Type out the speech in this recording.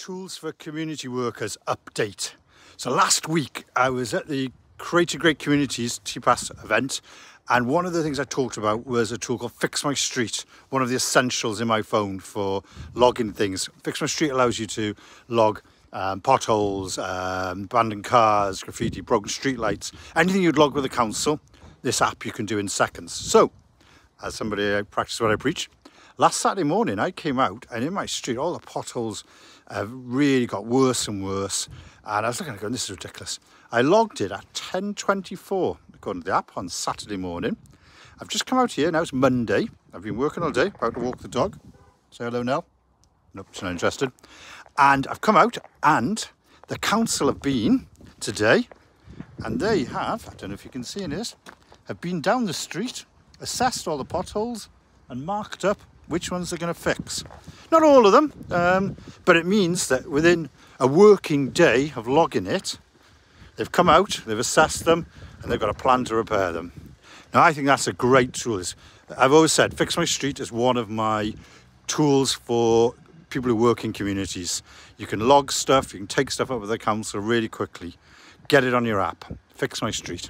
Tools for Community Workers update. So last week I was at the Creating Great Communities TPAS event, and one of the things I talked about was a tool called FixMyStreet, one of the essentials in my phone for logging things. FixMyStreet allows you to log potholes, abandoned cars, graffiti, broken streetlights, anything you'd log with the council. This app you can do in seconds. So, as somebody I practice what I preach, last Saturday morning I came out, and in my street all the potholes have really got worse and worse, and I was looking at it going, this is ridiculous. I logged it at 10:24 according to the app on Saturday morning. I've just come out here, now it's Monday. I've been working all day, about to walk the dog. Say hello, Nell. Nope, she's not interested. And I've come out, and the council have been today, and they have, I don't know if you can see in this, have been down the street, assessed all the potholes and marked up which ones they're going to fix. Not all of them, but it means that within a working day of logging it, they've come out, they've assessed them, and they've got a plan to repair them. Now, I think that's a great tool. I've always said FixMyStreet is one of my tools for people who work in communities. You can log stuff, you can take stuff up with the council really quickly. Get it on your app. FixMyStreet.